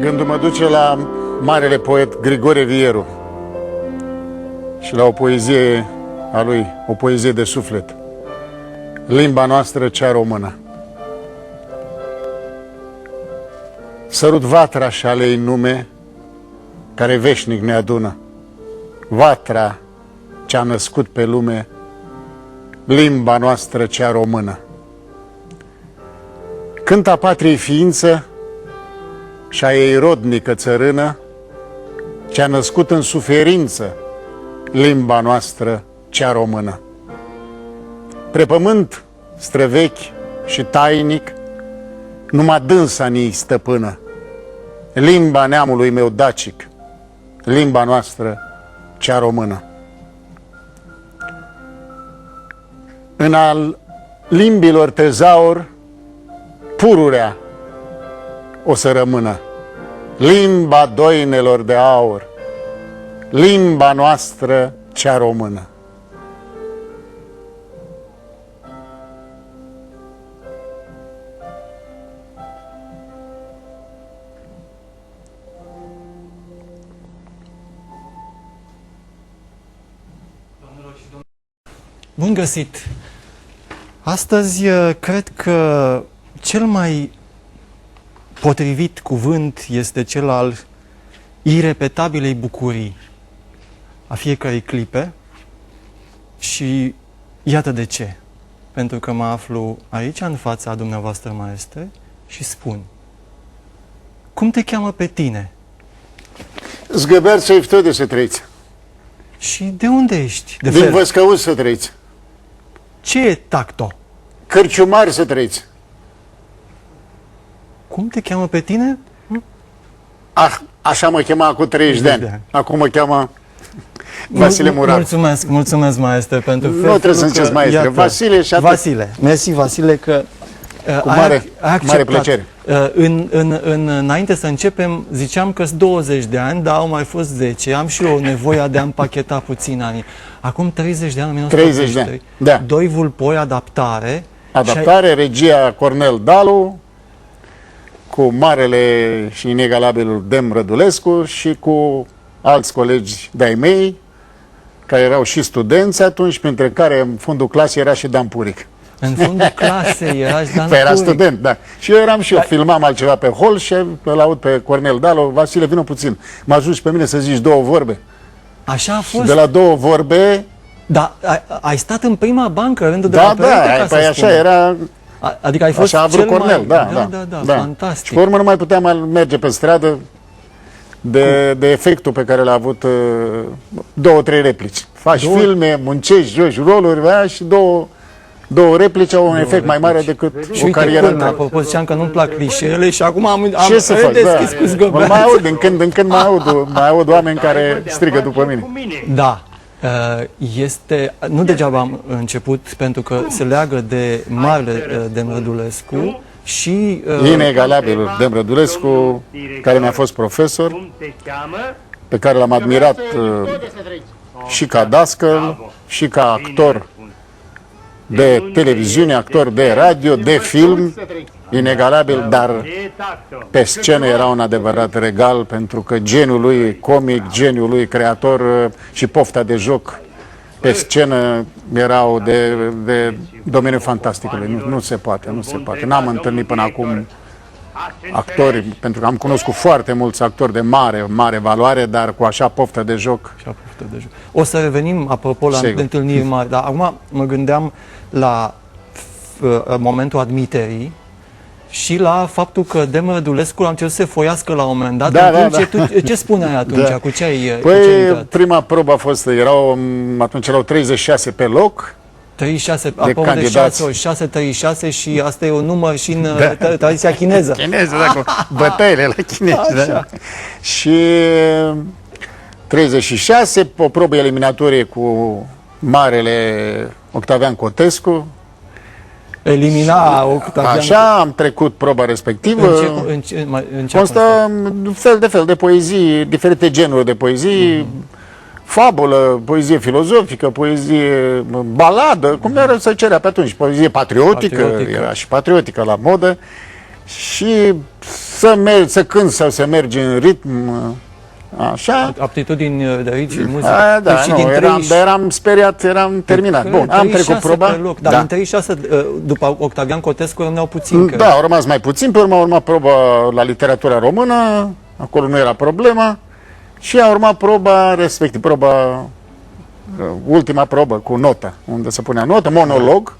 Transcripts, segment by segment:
Gândul mă duce la marele poet Grigore Vieru și la o poezie a lui, o poezie de suflet. Limba noastră cea română. Sărut vatra și ale-i nume, care veșnic ne adună. Vatra ce-a născut pe lume, limba noastră cea română. Cânta patriei ființă și a ei rodnică țărână, ce-a născut în suferință limba noastră cea română. Pre pământ străvechi și tainic, numai dânsa ni stăpână, limba neamului meu dacic, limba noastră cea română. În al limbilor tezaur, pururea o să rămână, limba doinelor de aur, limba noastră cea română. Bun găsit! Astăzi cred că cel mai potrivit cuvânt este cel al irepetabilei bucurii a fiecărei clipe și iată de ce. Pentru că mă aflu aici în fața dumneavoastră, maestre, și spun: cum te cheamă pe tine? Zgăber să-i de să trăiți. Și de unde ești? Din Văscăuți să trăiți. Ce e tacto? Cărciumari să trăiți. Cum te cheamă pe tine? Așa mă chema acum 30 de ani. Acum mă cheamă Vasile Murar. Mulțumesc, maestre, pentru nu trebuie să încerci, maestre. Iată, Vasile și atât. Vasile. Mersi, Vasile, că cu mare plăcere. Înainte să începem, ziceam că sunt 20 de ani, dar au mai fost 10. Am și eu nevoia de a împacheta puțin anii. Acum 30 de ani, 30 de ani, da. Doi vulpoi, adaptare. Adaptare, regia Cornel Dalu, cu marele și inegalabilul Dem Rădulescu și cu alți colegi de-ai mei, care erau și studenți atunci, printre care în fundul clasei era și Dan Puric. În fundul clasei era și Dan Puric. Era student, da. Și eu eram și eu, filmam altceva pe hol și îl aud pe Cornel Dalu: Vasile, vină puțin, mă ajungi pe mine să zici două vorbe. Așa a fost? Și de la două vorbe... Da, ai stat în prima bancă, rândul de la părinte, păi așa era... Adică ai fost așa a vrut Cornel, da, fantastic. Și pe urmă nu mai puteam merge pe stradă de efectul pe care l-a avut două, trei replici. Faci filme, muncești, joci roluri, și două replici au un efect mai mare decât o carieră întreagă. Apropo, ziceam că nu-mi plac clișeele și acum am deschis cu zgăbeață. Mai aud, din când în când mai aud oameni care strigă după mine. Da. Nu degeaba am început, pentru că se leagă de marele Dem Rădulescu și... inegalabilul Dem Rădulescu, care mi-a fost profesor, pe care l-am admirat și ca dascăl, și ca actor de televiziune, actor de radio, de film, inegalabil, dar pe scenă era un adevărat regal, pentru că geniul lui comic, geniul lui creator și pofta de joc pe scenă erau de domeniul fantasticului. Nu se poate, nu se poate. N-am întâlnit până acum actori, pentru că am cunoscut foarte mulți actori de mare valoare, dar cu așa poftă de joc. O să revenim, apropo, la întâlniri mari, dar acum mă gândeam la momentul admiterii și la faptul că Dem Rădulescu a început să se foiască la un moment dat. Ce spuneai atunci? Cu ce ai Păi, prima probă a fost, atunci erau 36 pe loc. 36, apropo de 6 ori, 636 și asta e un număr și în tradiția chineză. Chineză, da, cu bătăile la chinezi. Da. Și 36, o probă eliminatorie cu marele Octavian Cotescu. Elimina Octavian. Așa, am trecut proba respectivă. Constă fel de poezii, diferite genuri de poezii, fabulă, poezie filozofică, poezie baladă, cum era să cerea pe atunci, poezie patriotică, era și patriotică la modă. Și să cânti sau să mergi în ritm, așa. Aptitudini de ritm și muzică. Da, Deci nu, eram speriat, eram terminat. Bun, am trecut proba. Loc, dar din 36, după Octavian Cotescu, rămâneau puțin. Da, au rămas mai puțin, pe urmă a urmat proba la literatura română, acolo nu era problema, și a urmat proba respectiv, ultima probă cu notă, unde se punea notă, monolog.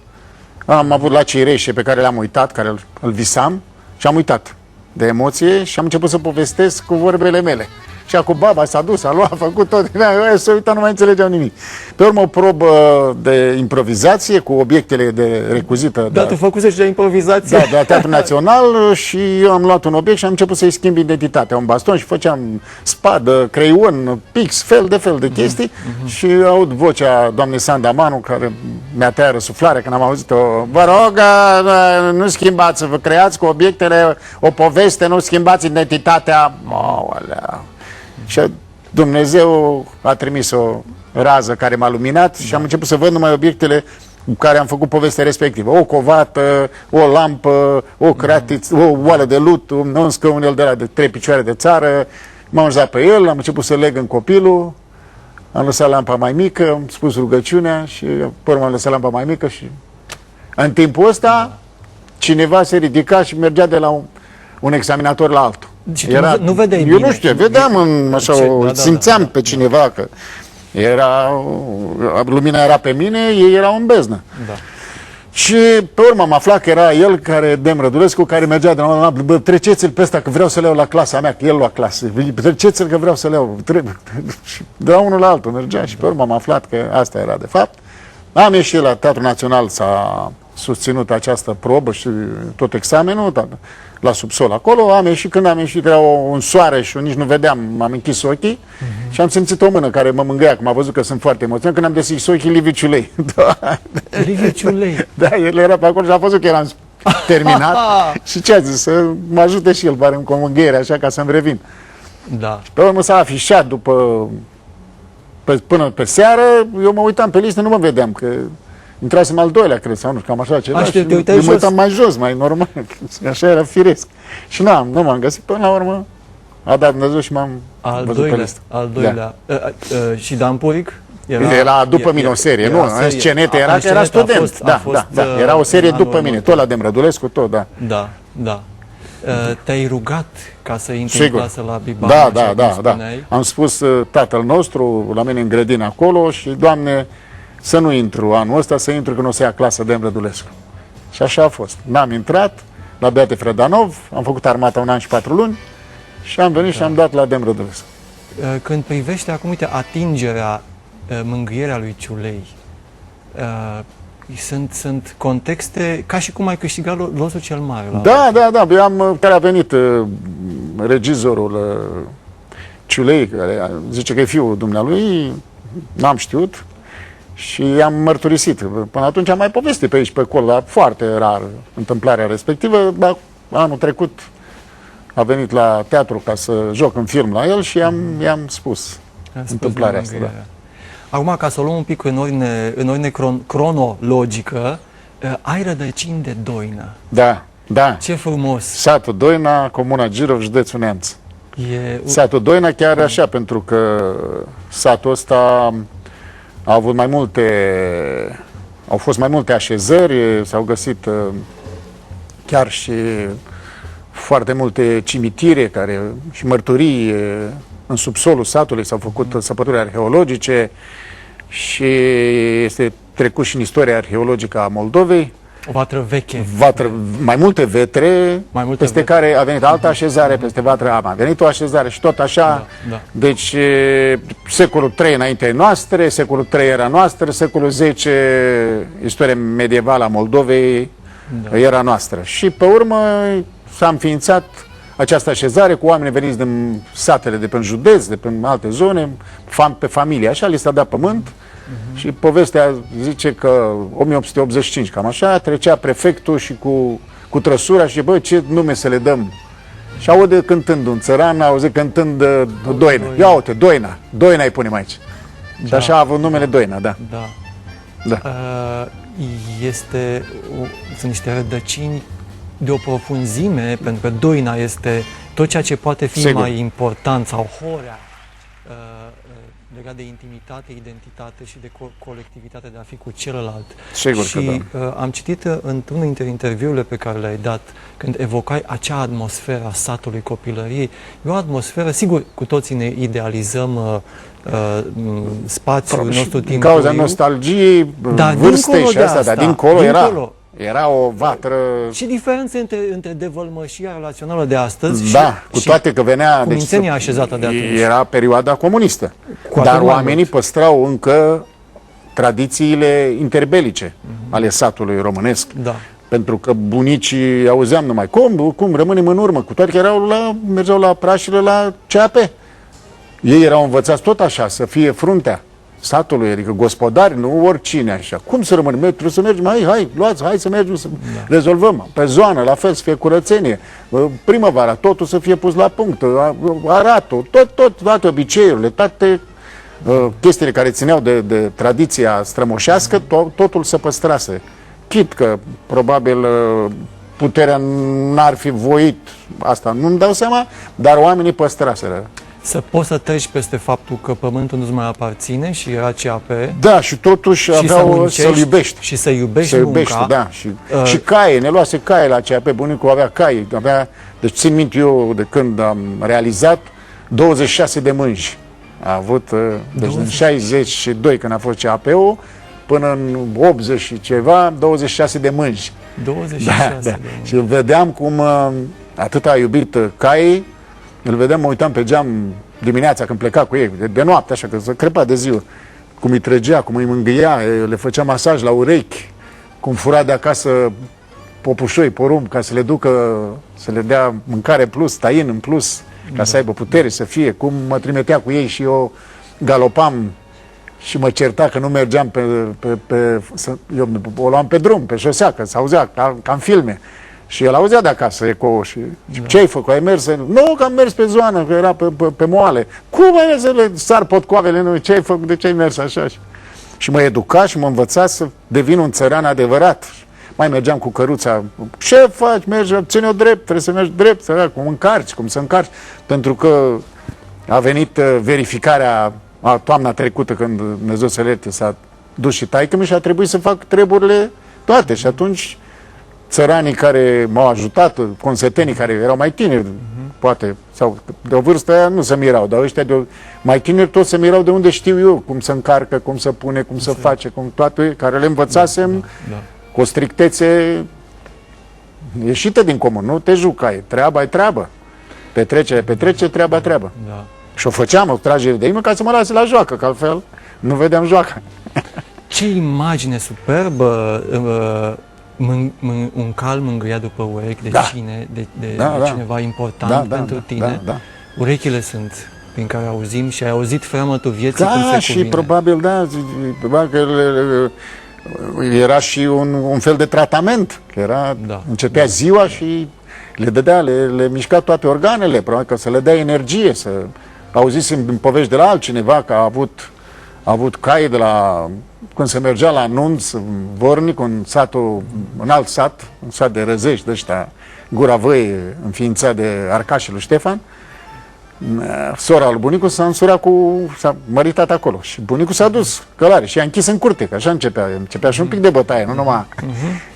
Am avut la Cireșe pe care l-am uitat, care îl visam, și am uitat de emoție și am început să povestesc cu vorbele mele. Și cu baba s-a dus, a luat, a făcut tot, s-a uitat, nu mai înțelegeau nimic. Pe urmă o probă de improvizație cu obiectele de recuzită. Da, tu făcuse și de improvizație. Da, de la Teatru Național, și eu am luat un obiect și am început să-i schimb identitatea. Un baston și făceam spadă, creion, pix, fel de chestii. Și aud vocea doamnei Sanda Manu, care mi-a tăiat răsuflarea când am auzit-o. Vă rog, nu schimbați, vă creați cu obiectele o poveste, nu schimbați identitatea. Aolea. Și Dumnezeu a trimis o rază care m-a luminat și am început să văd numai obiectele cu care am făcut povestea respectivă. O covată, o lampă, o cratiță, o oală de lut, un scaunel de la de 3 picioare de țară. M-am așezat pe el, am început să leg în copilul, am lăsat lampa mai mică, am spus rugăciunea și pe urmă am lăsat lampa mai mică și în timpul ăsta cineva se ridica și mergea de la un examinator la altul. Și nu vedeai eu bine. Nu știu, vedeam așa, simțeam pe cineva că lumina era pe mine, ei erau în beznă. Da. Și pe urmă am aflat că era el, Dem Rădulescu, care mergea de la bă, treceți-l pe ăsta că vreau să le iau la clasa mea, că el lua clasă. Treceți-l că vreau să le iau. Și de la unul la altul mergea și pe urmă am aflat că asta era de fapt. Am ieșit la Teatrul Național, s-a susținut această probă și tot examenul, la subsol acolo. Am ieșit, când am ieșit era un soare și eu nici nu vedeam, m-am închis ochii și am simțit o mână care mă mângâia, că m-a văzut că sunt foarte emoționat. Când am deschis ochii, Liviu Ciulei. Liviu Ciulei. Da, el era pe acolo și a văzut că eram terminat și ce a zis, să mă ajute și el, pare cu o mângâiere, așa, ca să-mi revin. Da. Și pe urmă s-a afișat până pe seară, eu mă uitam pe listă, nu mă vedeam, că intrasem al doilea, cred, sau nu știu, cam așa ceva. Și mă uitam mai jos, mai normal, așa era firesc. Și nu m-am găsit, până la urmă a dat Dumnezeu și m-am văzut pe listă. Al doilea. Da. Și Dan Puric? Era după mine o serie, nu? În Scenete era student. Da, era o serie după mine, tot la Dem Rădulescu, tot, da. Da. Te-ai rugat ca să intri în clasă la Biban? Da. Am spus tatăl nostru la mine în grădină acolo și, Doamne, să nu intru anul ăsta, să intru când o să ia clasă Dem Rădulescu. Și așa a fost. N-am intrat la Beate Fredanov, am făcut armata 1 an și 4 luni și am venit și am dat la Dem Rădulescu. Când privește acum, uite, atingerea, mângâierea lui Ciulei, sunt contexte ca și cum ai câștigat lotul cel mare. Da. Care a venit regizorul Ciulei, care zice că e fiul dumnealui, n-am știut. Și am mărturisit. Până atunci am mai povestit pe aici, pe acolo, foarte rar întâmplarea respectivă, dar anul trecut a venit la teatru ca să joc în film la el și i-am spus întâmplarea asta. Da. Acum, ca să o luăm un pic în ordine cronologică, ai rădăcini de Doina. Da. Ce frumos! Satul Doina, Comuna Girov, județul Neamț. Satul Doina chiar așa, pentru că satul ăsta au fost mai multe așezări, s-au găsit chiar și foarte multe cimitire și mărturii în subsolul satului, s-au făcut săpături arheologice și este trecut și în istoria arheologică a Moldovei. O vatră veche. Mai multe vetre, peste care a venit altă așezare, peste vatră a venit o așezare și tot așa. Da. Deci secolul III înaintea noastră, secolul III era noastră, secolul X, istoria medievală a Moldovei, era noastră. Și pe urmă s-a înființat această așezare cu oameni veniți din satele de pe județ, de pe alte zone, pe familie, așa, li s-a dat pământ. Și povestea zice că 1885, cam așa, trecea prefectul și cu trăsura și bă, ce nume să le dăm? Și aude cântând un țăran, aude cântând Doina. Ia uite, Doina îi punem aici. Și așa a avut numele Doina, da. Sunt niște rădăcini de o profunzime, pentru că Doina este tot ceea ce poate fi Sigur. mai important, sau Horea, legat de intimitate, identitate și de colectivitate, de a fi cu celălalt. Sigur și că da. Am citit într-unul dintre interviurile pe care le-ai dat, când evocai acea atmosferă a satului copilăriei. E o atmosferă, sigur, cu toții ne idealizăm spațiul nostru timpuriu. Din cauza nostalgiei, vârstei și asta, dar dincolo era o vatră. Și diferențe între devălmășia relațională de astăzi da, cu toate că venea cumințenia așezată de atunci. Era perioada comunistă. Dar oamenii păstrau încă tradițiile interbelice ale satului românesc. Da. Pentru că bunicii auzeam numai cum rămânem în urmă, cu toate că mergeau la prașile la CAP. Ei erau învățați tot așa, să fie fruntea satului, adică gospodari, nu oricine așa. Cum să rămânem? Trebuie să mergem, hai să mergem să rezolvăm. Pe zonă, la fel, să fie curățenie. Primăvara, totul să fie pus la punct. Aratul, toate obiceiurile, toate chestiile care țineau de tradiția strămoșească, totul se păstrase. Chit că, probabil, puterea n-ar fi voit asta, nu-mi dau seama, dar oamenii păstraseră. Să poți să treci peste faptul că pământul nu-ți mai aparține și era CAP. Da, și totuși aveau să-l iubești. Și să iubești munca. Da, și caie, ne luase caie la CAP, bunicul avea caie. Deci țin minte eu de când am realizat 26 de mânji. A avut, deci în 62 când a fost CAP-ul, până în 80 și ceva, 26 de mânji. 26 de mânji. Și îl vedeam cum atât a iubit caii. Îl vedeam, mă uitam pe geam dimineața când pleca cu ei, de noapte, așa, că se crepa de ziua. Cum îi trăgea, cum îi mângâia, le făcea masaj la urechi, cum fura de acasă popușoi, porumb, ca să le ducă, să le dea mâncare în plus, tain în plus, ca să aibă putere, să fie. Cum mă trimitea cu ei și eu galopam și mă certa că nu mergeam eu o luam pe drum, pe șosea, că s-auzea, ca în filme. Și el auzea de acasă eco și ce ai făcut? Ai mers? Nu, că am mers pe zonă, că era pe moale. Cum ai mers să le sar potcoavele? Nu, ce ai făcut? De ce ai mers așa? Și mă educa și mă învăța să devin un țăran adevărat. Mai mergeam cu căruța. Ce faci? Mergi, ține-o drept, trebuie să mergi drept, cum încarci, cum să încarci. Pentru că a venit verificarea toamna trecută, când Dumnezeu să lerte, s-a dus și taică-mi și a trebuit să fac treburile toate. Și atunci țăranii care m-au ajutat, consetenii care erau mai tineri, poate, sau de o vârstă aia nu se mirau, dar ăștia mai tineri toți se mirau de unde știu eu, cum se încarcă, cum se pune, cum se face, cum toate, care le învățasem cu o strictețe ieșită din comun, nu te jucai, treaba e treabă, petrece, treaba. Da. Și o făceam, o tragere de inimă ca să mă lase la joacă, că altfel nu vedeam joacă. Ce imagine superbă! Un cal mângâiat după urechi de cine, de cineva important pentru tine. Urechile sunt prin care auzim și ai auzit freamătul vieții cum se cuvine. Și probabil, că era și un fel de tratament. Că începea ziua și le dădea, le mișca toate organele, probabil că să le dea energie. Auzisem în povești de la altcineva că a avut cai de la... Când se mergea la anunț, Vornic, un alt sat, un sat de răzești de ăștia, Gura Văi, înființat de Arcaș lui Ștefan, sora lui bunicul s-a măritat acolo și bunicul s-a dus călare și i-a închis în curte, că așa începea și un pic de bătaie, nu numai.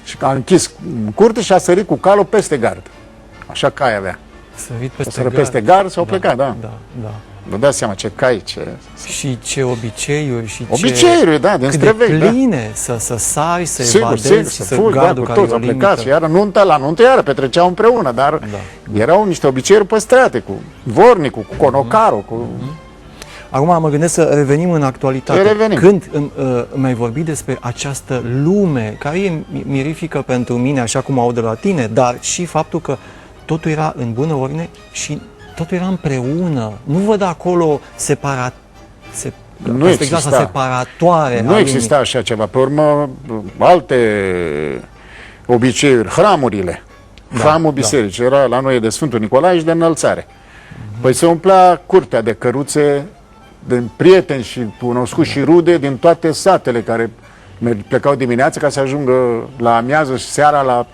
Și a închis în curte și a sărit cu calul peste gard. Așa cai avea. Sărit peste gard, s-au plecat, da. Vă dați seama ce cai, și ce obiceiuri și obiceiuri, din străvechi, cât de pline să sari, să evadezi și să fugi, gardul care toți au plecat și iară la nuntă iară petreceau împreună, dar erau niște obiceiuri păstrate cu Vornicul, cu Conocarul, cu... Acum mă gândesc să revenim în actualitate. Când mi-ai vorbit despre această lume care e mirifică pentru mine, așa cum aud de la tine, dar și faptul că totul era în bună ordine și totul era împreună. Nu văd acolo nu exista separatoare. Nu exista așa ceva. Pe urmă, alte obiceiuri, hramurile. Hramul bisericii era la noi de Sfântul Nicolae și de înălțare. Păi se umplea curtea de căruțe, de prieteni și cunoscuți și rude din toate satele care plecau dimineața ca să ajungă la amiază și seara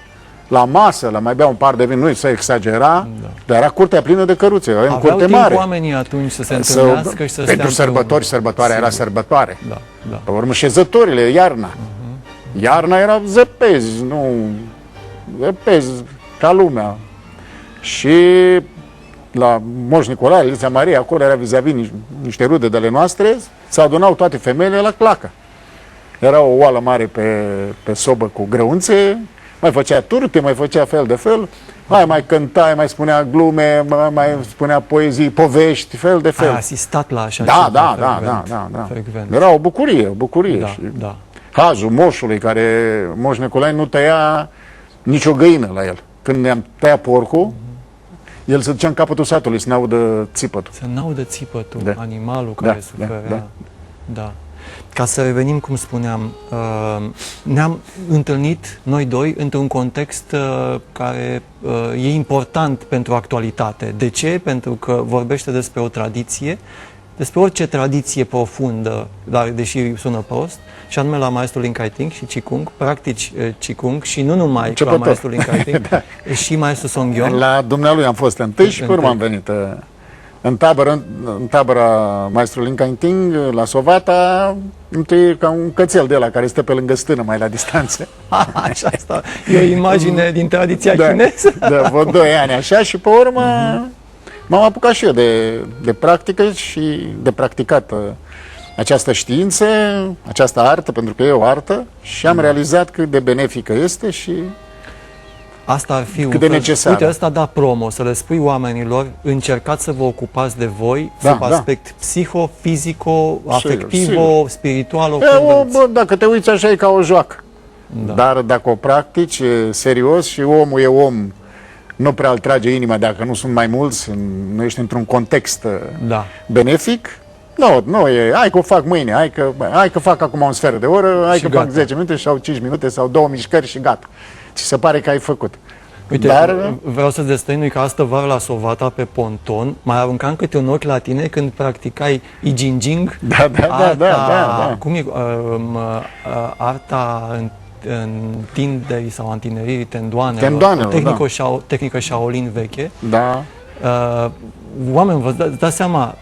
la masă, la mai bea un par de vin, nu să exagera, dar era curtea plină de căruțe, avem Aveau curte timp mare. oamenii atunci să se întâlnească și să stea Pentru sărbători, sărbătoarea era sărbătoare. Da, da. Pe urmă șezătorile, iarna. Iarna era zăpezi, nu... Zăpezi, ca lumea. Și la Moș Nicolae, Lița Maria, acolo era vis-a-vis niște rude de ale noastre, se adunau toate femeile la clacă. Era o oală mare pe sobă cu grăunțe, mai făcea turte, mai făcea fel de fel, mai cânta, mai spunea glume, mai spunea poezii, povești, fel de fel. Ai asistat la așa Da, ceva da. frecvent. Era o bucurie, Da, Și da. hazul moșului, care Moș Nicolae nu tăia nicio găină la el. Când ne-am tăiat porcul, el se ducea în capătul satului să ne audă țipătul. Să n-audă țipătul, Da. animalul care Da, suferea. da. Da. Ca să revenim, cum spuneam, ne-am întâlnit noi doi într-un context care e important pentru actualitate. De ce? Pentru că vorbește despre o tradiție, despre orice tradiție profundă, dar deși sună prost, și anume la maestrul Lin Kai-ting și Qigong, practici Qigong și nu numai la maestrul Lin Kai-ting, da. Și maestrul Song Yong. La dumnealui am fost întâi și pe urmă am venit în tabăra maestrului Lin Kai-ting, la Sovata, întâi ca un cățel de ăla care stă pe lângă stână, mai la distanță. Așa asta. E o imagine din tradiția chineză. Da, vreo 2 ani așa și pe urmă m-am apucat și eu de practică și de practicat această știință, această artă, pentru că e o artă, și am realizat cât de benefică este și asta ar fi cât de necesară. Uite, ăsta da promo, să le spui oamenilor, încercați să vă ocupați de voi, sub aspect psiho, fizico, afectivo, spiritual. Dacă te uiți așa e ca o joacă. Da. Dar dacă o practici serios și omul e om, nu prea îl trage inima dacă nu sunt mai mulți, nu ești într-un context benefic. Nu e, hai că o fac mâine, hai că fac acum un sfert de oră, hai că fac 10 minute sau 5 minute sau 2 mișcări și gata. Ți se pare că ai făcut. Uite, vreau să-ți destăinui că astă vară la Sovata pe ponton mai aruncam câte un ochi la tine când practicai I Ching Ching. Da. Cum e arta întinderii sau antineririi tendoanelor, o tehnică Shaolin veche. Da. Oameni, vă dați seama,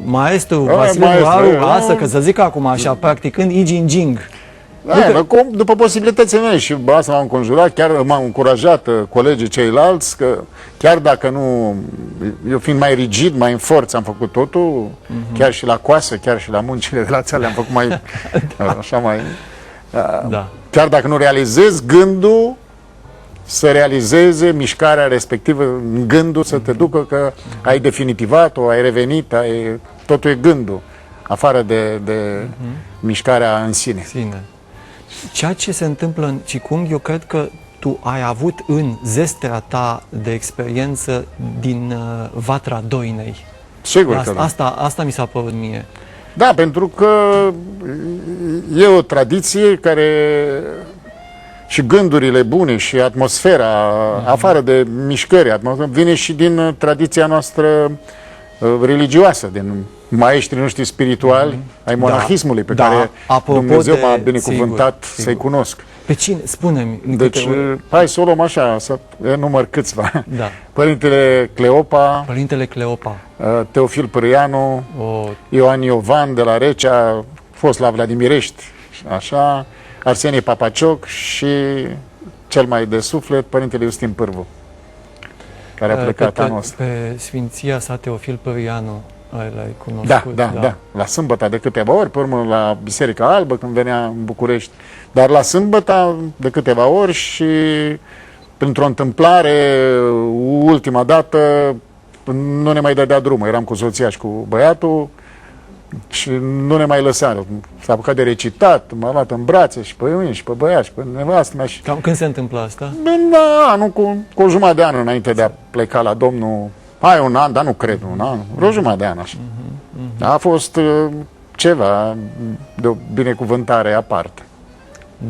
maestru Vasile Muraru, lasă că să zic acum așa, practicând I Ching Ching. După posibilitățile mele și asta m-am înconjurat, chiar m-am încurajat colegii ceilalți, că chiar dacă nu, eu fiind mai rigid, mai în forță, am făcut totul, chiar și la coasă, chiar și la muncile de la țară, am făcut mai, așa mai, chiar dacă nu realizez gândul, să realizeze mișcarea respectivă, gândul să te ducă că ai definitivat-o, ai revenit, totul e gândul, afară de mișcarea în sine. Ceea ce se întâmplă în Qigong, eu cred că tu ai avut în zestrea ta de experiență din vatra doinei. Sigur că da. Asta mi s-a părut mie. Da, pentru că e o tradiție care și gândurile bune și atmosfera, afară de mișcări, vine și din tradiția noastră religioasă, din maestrii noștri spirituali, ai monahismului pe care Dumnezeu m-a binecuvântat să-i cunosc. Pe cine? Spune-mi. Deci, hai să o luăm așa, să enumăr câțiva. Părintele Cleopa, Teofil Pârâianu, Ioan Iovan de la Recea, fost la Vladimirești, așa, Arsenie Papacioc și cel mai de suflet, Părintele Iustin Pârvu, care a plecat anul ăsta. Pe Sfinția sa Teofil Pârâianu l-ai cunoscut? Da. La sâmbătă de câteva ori, pe urmă la Biserica Albă când venea în București, dar la sâmbătă de câteva ori și printr-o întâmplare, ultima dată, nu ne mai dădea drumul, eram cu soția și cu băiatul și nu ne mai lăsa. S-a apucat de recitat, m-a luat în brațe și pe mine și pe băiat și pe nevastă mea. Cam când se întâmplă asta? Anul cu o jumătate de an înainte de a pleca la Domnul. Hai un an, dar nu cred un an, vreo jumătate de an așa. A fost ceva de o binecuvântare aparte.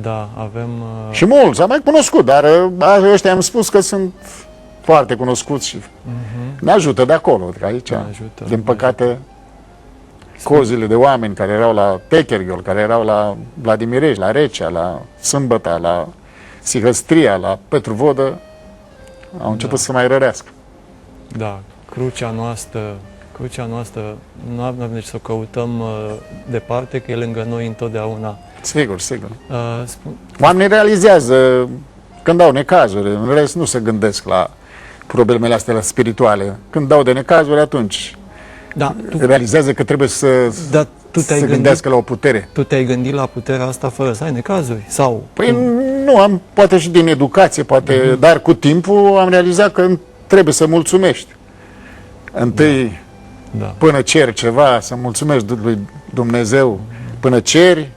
Da, avem... Și mulți, am mai cunoscut, dar ăștia am spus că sunt foarte cunoscuți și ne ajută de acolo, că aici, din păcate, cozile de oameni care erau la Techerghiol, care erau la Vladimirești, la Recea, la Sâmbăta, la Sihăstria, la Petru Vodă, au început să mai rărească. Da, crucea noastră, nu avem deci să o căutăm departe, că e lângă noi întotdeauna. Sigur, sigur. Oamenii realizează când au necazuri, în rest nu se gândesc la problemele astea spirituale. Când dau de necazuri, atunci realizează că trebuie să se gândească la o putere. Tu te-ai gândit la puterea asta fără să ai necazuri? Sau? Păi nu, poate și din educație, poate, dar cu timpul am realizat că trebuie să mulțumești. Întâi, până ceri ceva, să mulțumești lui Dumnezeu, până ceri.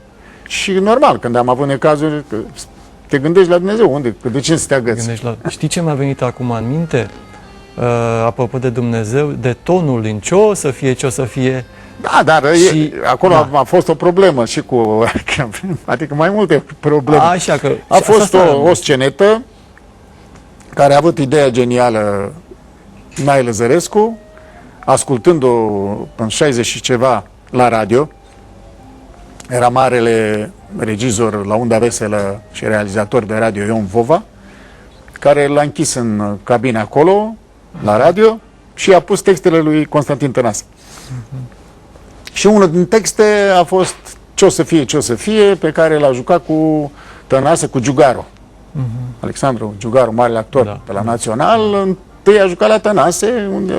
Și normal, când am avut necazuri, te gândești la Dumnezeu, unde? De ce să te agăți? Știi ce mi-a venit acum în minte? Apropo de Dumnezeu, de tonul din ce o să fie, ce o să fie. Da, dar acolo a fost o problemă și cu, adică mai multe probleme. Așa că, a fost o scenetă care a avut ideea genială Nae Lăzărescu, ascultând-o în 60 și ceva la radio. Era marele regizor la Unda Veselă și realizator de radio Ion Vova, care l-a închis în cabine acolo, la radio, și a pus textele lui Constantin Tănase. Și unul din texte a fost Ce o să fie, ce o să fie, pe care l-a jucat cu Tănase, cu Giugaru. Alexandru Giugaru, marele actor pe la Național, întâi a jucat la Tănase, unde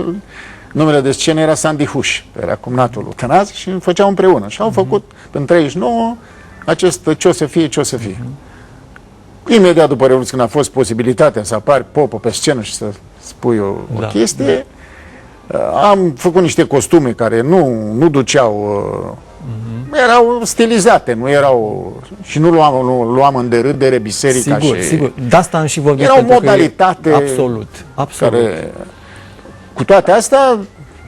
numele de scenă era Sandy Huș, era cumnatul lui Tănase, și îl făceau împreună. Și au făcut în 39 acest Ce o să fie, ce o să fie. Imediat după Revoluție, când a fost posibilitatea să apari Popă pe scenă și să spui o chestie, am făcut niște costume care nu duceau, erau stilizate, nu erau, și nu luam în derâdere biserica. Sigur, și sigur. De asta am și vorbit. era o modalitate absolut. Care, cu toate astea,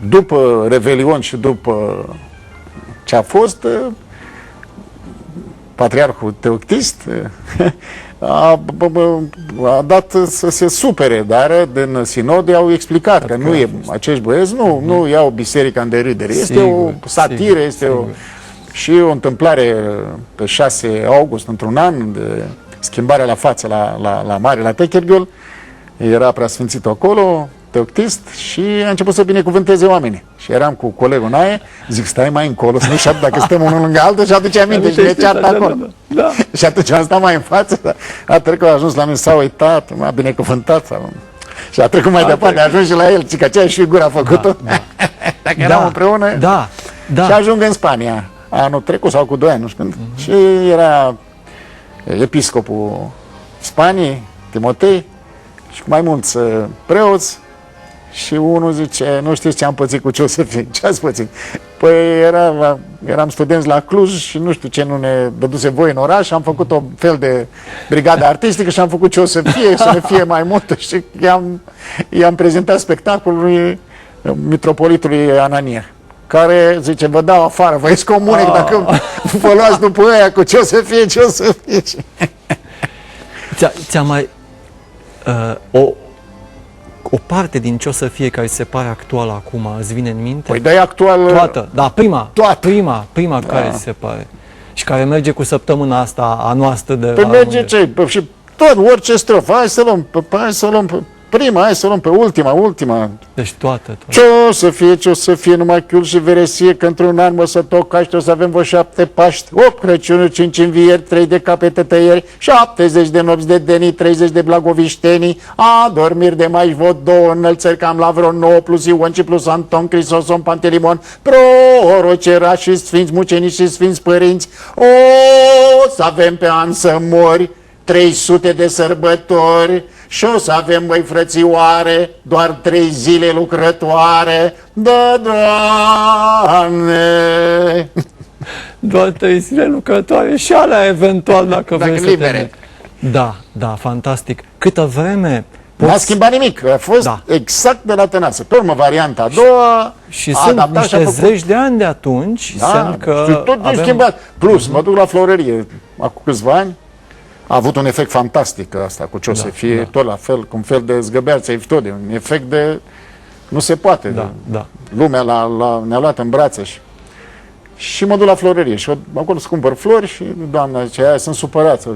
după Revelion și după ce a fost, Patriarhul Teoctist a dat să se supere, dar din sinod au explicat că nu e, acești băieți nu iau biserica în derâdere. Este o satiră, și o întâmplare pe 6 august, într-un an de schimbarea la față la mare, la Techerghiol. Era preasfințit acolo, Teoctist, și a început să binecuvânteze oamenii. Și eram cu colegul Nae, zic, stai mai încolo, să nu știu, dacă stăm unul lângă altul, și aduce aminte și ne ceartă acolo. Și atunci am stat mai în față, a trecut, a ajuns la mine, s-a uitat, m-a binecuvântat, și a trecut mai departe, a ajuns și la el, că aceeași figură a făcut-o. Dacă eram împreună, și ajung în Spania, anul trecut sau cu 2 ani, nu știu când. Și era episcopul Spaniei, Timotei, și cu mai mulți preoți, și unul zice, nu știți ce am pățit, cu ce o să fie. Ce ați pățit? Păi eram studenți la Cluj și nu știu ce nu ne dăduse voie în oraș, am făcut o fel de brigadă artistică și am făcut ce o să fie, să ne fie mai multă, și i-am prezentat spectacolului mitropolitului Anania, care zice, vă dau afară, vă excomunic dacă vă luați după aia cu ce o să fie, ce o să fie. Ți-a mai... o parte din ce o să fie care se pare actuală acum, îți vine în minte? Păi da, e actuală... Toată, da, prima care se pare. Și care merge cu săptămâna asta a noastră de... Păi merge ce? Și tot, orice strofă, hai să luăm prima, hai să luăm pe ultima. Deci toată. Ce o să fie, numai chiul și veresie, că într-un an mă să tocaște, o să avem vreo 7 Paști, 8 Crăciunuri, 5 învieri, 3 de capete tăieri, 70 de nopți de denii, 30 de blagoviștenii, adormiri de mai vot, 2 înălțări, cam la vreo 9 plus Ionci plus Anton, Crisosom, Pantelimon, proroci, erași și sfinți mucenici și sfinți părinți. O să avem pe an să mori, 300 de sărbători, și o să avem, măi frățioare, doar 3 zile lucrătoare. Da, Doamne! Doar 3 zile lucrătoare și alea eventual, dacă vrei să libere. Da, fantastic. Câtă vreme... N-a schimbat nimic, a fost exact de la Tănase. Pe urmă, varianta a doua, și sunt niște zeci de ani de atunci, semn că și tot avem... schimbat. Plus, mă duc la florărie, acum câțiva ani, a avut un efect fantastic asta cu ce o să fie, tot la fel, cu un fel de zgăbearță evtode, un efect de... nu se poate. Lumea ne-a luat în brațe și mă duc la florărie și acolo să cumpăr flori și doamna zice, aia sunt supărați.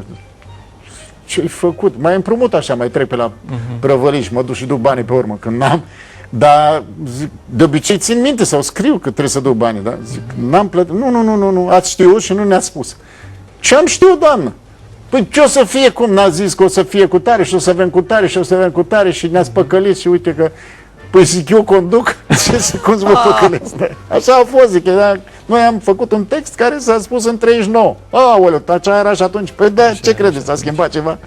ce-ai făcut? Mai împrumut așa, mai trec pe la prăvăliș, mă duc și duc banii pe urmă când n-am. Dar zic, de obicei țin minte sau scriu că trebuie să duc banii, da? Zic, n-am plătit. Nu, ați știut și nu ne-ați spus. Ce am știut, doamnă? Păi ce o să fie, cum n-ați zis că o să fie cu tare și o să avem cu tare și o să avem cu tare și ne-ați păcălit și uite că... Păi zic, eu conduc? Cum să mă păcălesc? Așa a fost, zic, noi am făcut un text care s-a spus în 39. Aoleu, așa era și atunci. Păi da, ce credeți, s-a schimbat ceva?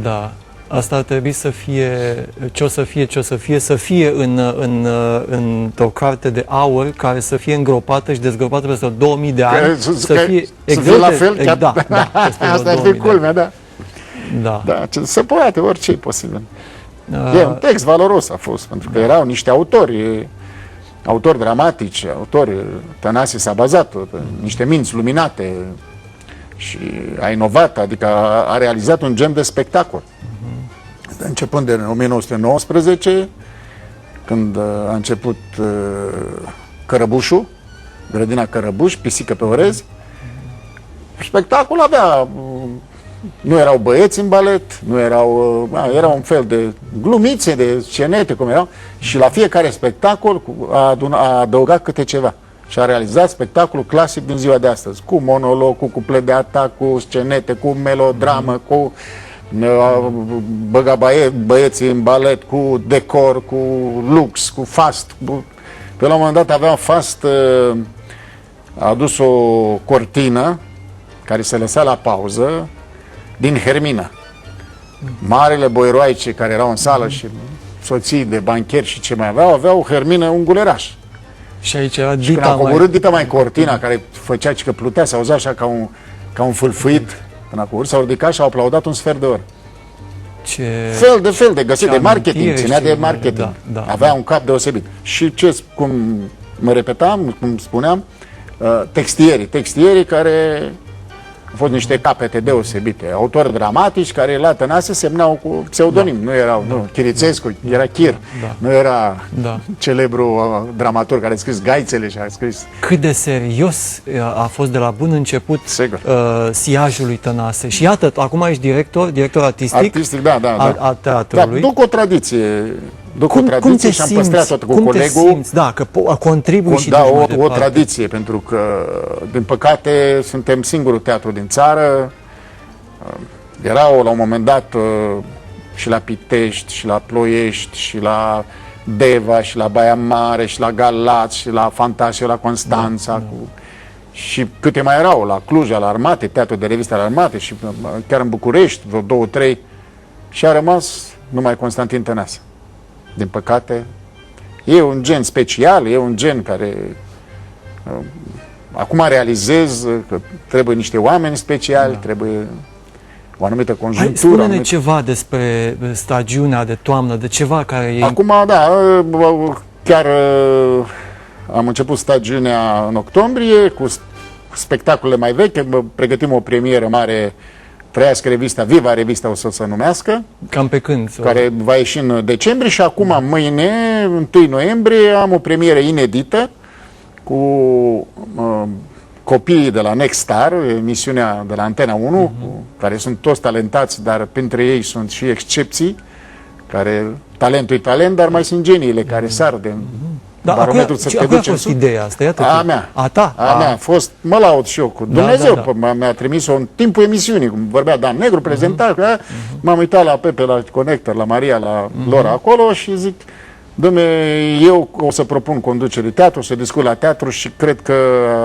Da. Asta ar trebui să fie, ce o să fie într-o carte de aur care să fie îngropată și dezgropată peste 2000 de ani. Să fie la fel? Chiar, da, asta ar fi culmea, da. Da. Se poate, orice e posibil. E un text valoros a fost, pentru că erau niște autori dramatici, Tănase s-a bazat pe niște minți luminate și a inovat, adică a realizat un gen de spectacol. Începând de 1919, când a început Cărăbușul, grădina Cărăbuș, Pisică pe orez, spectacolul avea... Nu erau băieți în balet, era un fel de glumițe, de scenete, cum erau, și la fiecare spectacol a adăugat câte ceva. Și a realizat spectacolul clasic din ziua de astăzi, cu monolog, cu cuplet de atac, cu scenete, cu melodramă, cu băga băieții în balet, cu decor, cu lux, cu fast. Pe la un moment dat avea fast, a adus o cortină care se lăsa la pauză, din Hermina. Marele boieroaice care erau în sală și soții de bancheri și ce mai aveau Hermină un guleraș. Și aici era Dita. Și când a coborât Dita mai cortina, care făcea că plutea, se auzea așa ca un fâlfâit, când a coborât, s-au ridicat și au aplaudat un sfert de oră. Fel de găsit de marketing, ținea de marketing. Da. Avea un cap deosebit. Și cum mă repetam, cum spuneam, textierii care au fost niște capete deosebite, autori dramatici care la Tănase semnau cu pseudonim, nu erau, Chirițescu, era Chir, nu era celebru dramaturg care a scris Gaițele și a scris... Cât de serios a fost de la bun început siajul lui Tănase. Și iată, acum ești director artistic a teatrului. Da, duc o tradiție. Cum te și am păstrat tot cu colegul. Că contribui și o tradiție, pentru că, din păcate, suntem singurul teatru din țară. Erau, la un moment dat, și la Pitești, și la Ploiești, și la Deva, și la Baia Mare, și la Galați, și la Fantasia, la Constanța. Și câte mai erau, la Cluj, la Armate, teatru de revistă al Armate, și chiar în București, vreo 2-3. Și a rămas numai Constantin Tănase. Din păcate, e un gen special, e un gen care acum realizez că trebuie niște oameni speciali, trebuie o anumită conjunctură. Spune-ne ceva despre stagiunea de toamnă, de ceva care e... Acum, chiar am început stagiunea în octombrie cu spectacolele mai vechi, pregătim o premieră mare. Trăiască revista, Viva Revista o să se numească. Cam pe când? Care va ieși în decembrie și acum, mâine, 1 noiembrie, am o premieră inedită cu copiii de la Next Star, emisiunea de la Antena 1, care sunt toți talentați, dar printre ei sunt și excepții, care talentul e talent, dar mai sunt geniile care sar de... barometrul să te duce în sus. Ideea asta, iată a mea. A mea a fost, mă laud și eu cu Dumnezeu, mi-a trimis-o în timpul emisiunii, cum vorbea Dan Negru, prezentat, m-am uitat la Pepe, la Connector, la Maria, la Lora acolo și zic, eu o să propun conducerii teatru, să discut la teatru și cred că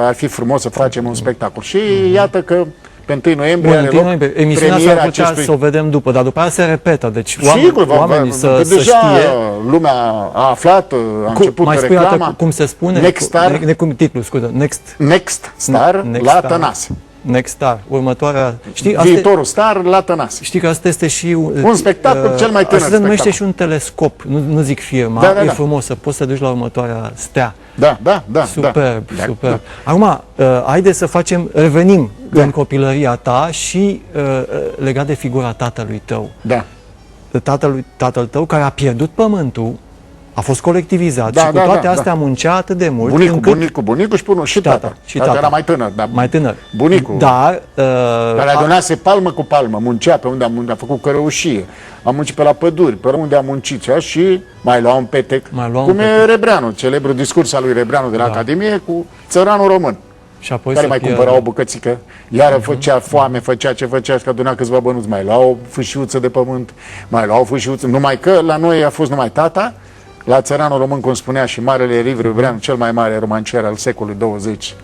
ar fi frumos să facem un spectacol. Și iată că pe 1 noiembrie are loc emisiunea s-ar putea să o vedem după, dar după aia se repetă, deci oamenii să știe. Lumea a aflat, a început reclama. Cum se spune? Next Star. Titlul, scuze. Next Star la Tănase. Next Star, următoarea... Viitorul star la Tănase. Știi că asta este și... un spectacol cel mai tânăr. Asta se numește și un telescop, nu zic firma, e frumos să poți să duci la următoarea stea. Da. Superb. Acum, haideți să revenim în copilăria ta și legat de figura tatălui tău. Da. Tatăl tău care a pierdut pământul A fost colectivizat Da, și cu da, toate da, astea muncea atât de mult Bunicul și tata. Și Tata tata. era mai tânăr, dar mai tânăr. bunicul, Dar care adunase palmă cu palmă, muncea pe unde a făcut cărăușie, a muncit pe la păduri, pe unde a muncit și mai lua un petec. Cum e Rebreanu, celebrul discurs al lui Rebreanu de la Academie cu țăranul român. Și apoi Care mai cumpăra o bucățică, iară făcea foame, făcea ce făcea, că aduna câțiva bănuți, mai lua o fâșiuță de pământ, mai lua o fâșiuță, numai că la noi a fost numai tata, la țăranul român, cum spunea și marele Eriv Rebreanu, cel mai mare romancier al secolului 20.